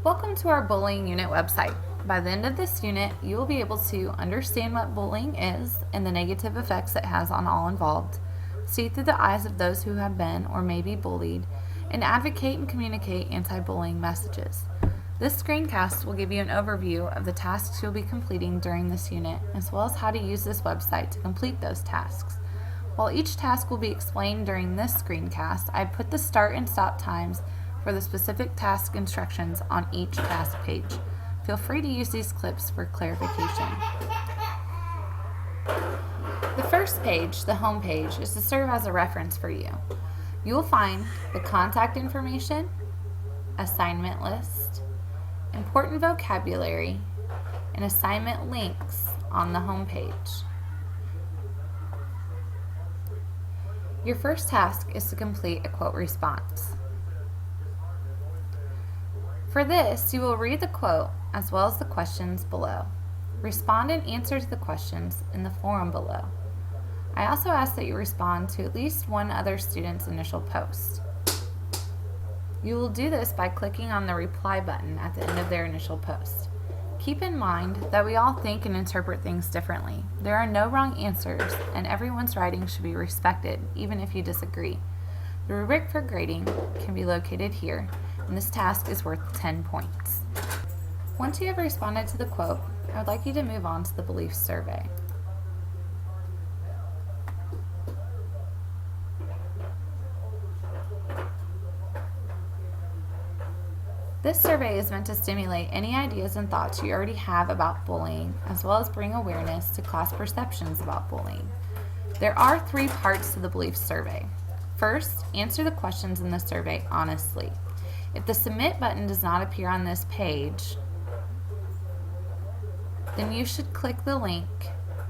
Welcome to our bullying unit website. By the end of this unit, you will be able to understand what bullying is and the negative effects it has on all involved, see through the eyes of those who have been or may be bullied, and advocate and communicate anti-bullying messages. This screencast will give you an overview of the tasks you'll be completing during this unit, as well as how to use this website to complete those tasks. While each task will be explained during this screencast, I put the start and stop times for the specific task instructions on each task page. Feel free to use these clips for clarification. The first page, the home page, is to serve as a reference for you. You will find the contact information, assignment list, important vocabulary, and assignment links on the home page. Your first task is to complete a quote response. For this, you will read the quote as well as the questions below. Respond and answer to the questions in the forum below. I also ask that you respond to at least one other student's initial post. You will do this by clicking on the reply button at the end of their initial post. Keep in mind that we all think and interpret things differently. There are no wrong answers, and everyone's writing should be respected, even if you disagree. The rubric for grading can be located here, and this task is worth 10 points. Once you have responded to the quote, I would like you to move on to the belief survey. This survey is meant to stimulate any ideas and thoughts you already have about bullying, as well as bring awareness to class perceptions about bullying. There are 3 parts to the belief survey. First, answer the questions in the survey honestly. If the submit button does not appear on this page, then you should click the link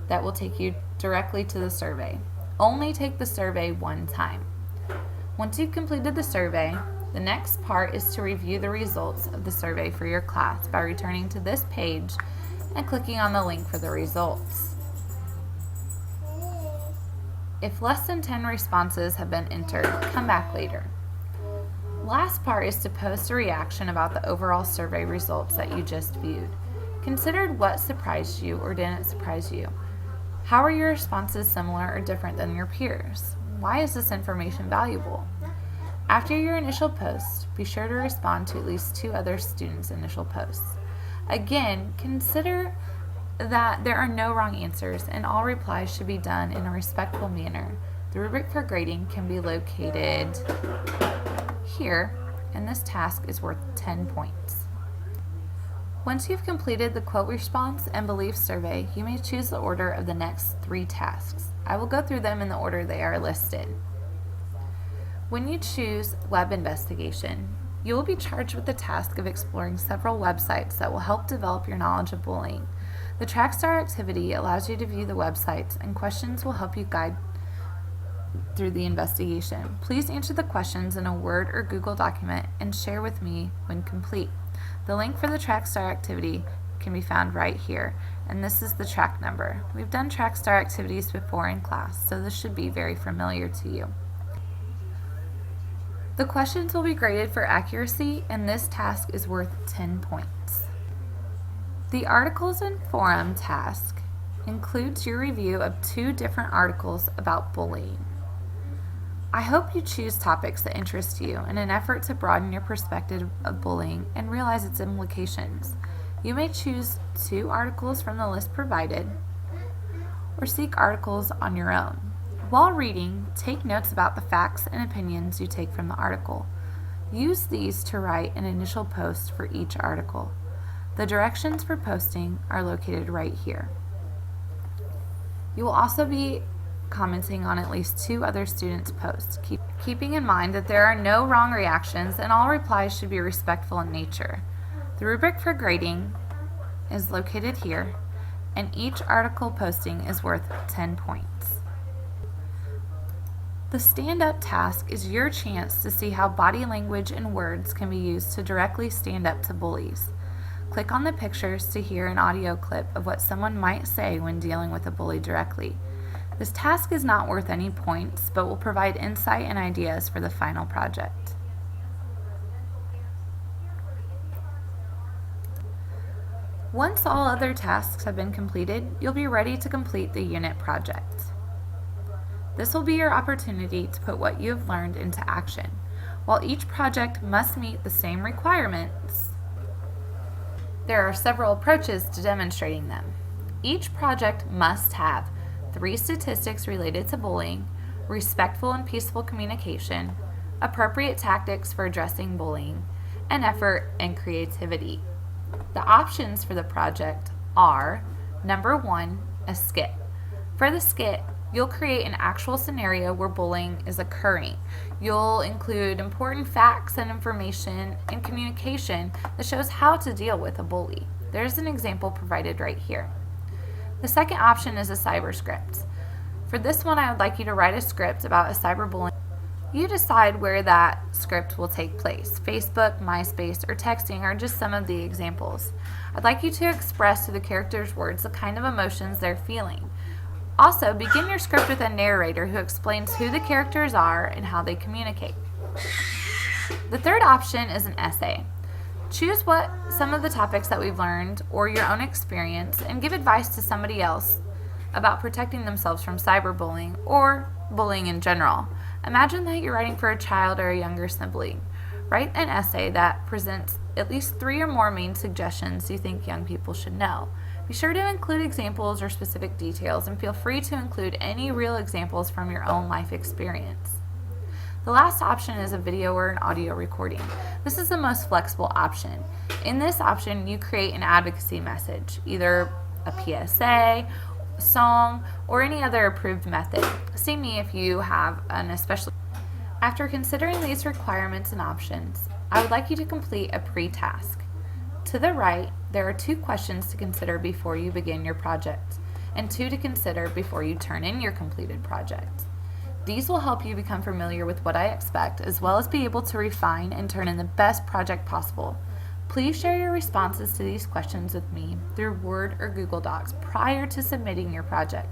that will take you directly to the survey. Only take the survey one time. Once you've completed the survey, the next part is to review the results of the survey for your class by returning to this page and clicking on the link for the results. If less than 10 responses have been entered, come back later. Last part is to post a reaction about the overall survey results that you just viewed. Consider what surprised you or didn't surprise you. How are your responses similar or different than your peers? Why is this information valuable? After your initial post, be sure to respond to at least 2 other students' initial posts. Again, consider that there are no wrong answers and all replies should be done in a respectful manner. The rubric for grading can be located here, and this task is worth 10 points. Once you've completed the quote response and belief survey, you may choose the order of the next 3 tasks. I will go through them in the order they are listed. When you choose web investigation, you will be charged with the task of exploring several websites that will help develop your knowledge of bullying. The TrackStar activity allows you to view the websites, and questions will help you guide through the investigation. Please answer the questions in a Word or Google document and share with me when complete. The link for the TrackStar activity can be found right here, and this is the track number. We've done TrackStar activities before in class, so this should be very familiar to you. The questions will be graded for accuracy, and this task is worth 10 points. The Articles and Forum task includes your review of 2 different articles about bullying. I hope you choose topics that interest you in an effort to broaden your perspective of bullying and realize its implications. You may choose 2 articles from the list provided, or seek articles on your own. While reading, take notes about the facts and opinions you take from the article. Use these to write an initial post for each article. The directions for posting are located right here. You will also be commenting on at least 2 other students' posts, keeping in mind that there are no wrong reactions and all replies should be respectful in nature. The rubric for grading is located here, and each article posting is worth 10 points. The stand-up task is your chance to see how body language and words can be used to directly stand up to bullies. Click on the pictures to hear an audio clip of what someone might say when dealing with a bully directly. This task is not worth any points, but will provide insight and ideas for the final project. Once all other tasks have been completed, you'll be ready to complete the unit project. This will be your opportunity to put what you have learned into action. While each project must meet the same requirements, there are several approaches to demonstrating them. Each project must have 3 statistics related to bullying, respectful and peaceful communication, appropriate tactics for addressing bullying, and effort and creativity. The options for the project are: number 1, a skit. For the skit, you'll create an actual scenario where bullying is occurring. You'll include important facts and information and communication that shows how to deal with a bully. There's an example provided right here. The second option is a cyber script. For this one, I would like you to write a script about a cyberbullying. You decide where that script will take place. Facebook, MySpace, or texting are just some of the examples. I'd like you to express through the characters' words the kind of emotions they're feeling. Also, begin your script with a narrator who explains who the characters are and how they communicate. The third option is an essay. Choose some of the topics that we've learned or your own experience and give advice to somebody else about protecting themselves from cyberbullying or bullying in general. Imagine that you're writing for a child or a younger sibling. Write an essay that presents at least 3 or more main suggestions you think young people should know. Be sure to include examples or specific details, and feel free to include any real examples from your own life experience. The last option is a video or an audio recording. This is the most flexible option. In this option, you create an advocacy message, either a PSA, song, or any other approved method. See me if you have an especially. After considering these requirements and options, I would like you to complete a pre-task. To the right, there are 2 questions to consider before you begin your project, and 2 to consider before you turn in your completed project. These will help you become familiar with what I expect, as well as be able to refine and turn in the best project possible. Please share your responses to these questions with me through Word or Google Docs prior to submitting your project.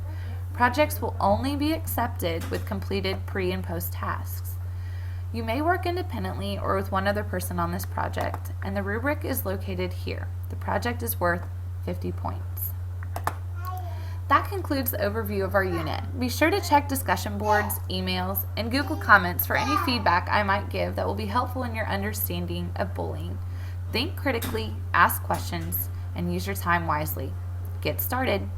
Projects will only be accepted with completed pre- and post tasks. You may work independently or with one other person on this project, and the rubric is located here. The project is worth 50 points. That concludes the overview of our unit. Be sure to check discussion boards, emails, and Google comments for any feedback I might give that will be helpful in your understanding of bullying. Think critically, ask questions, and use your time wisely. Get started.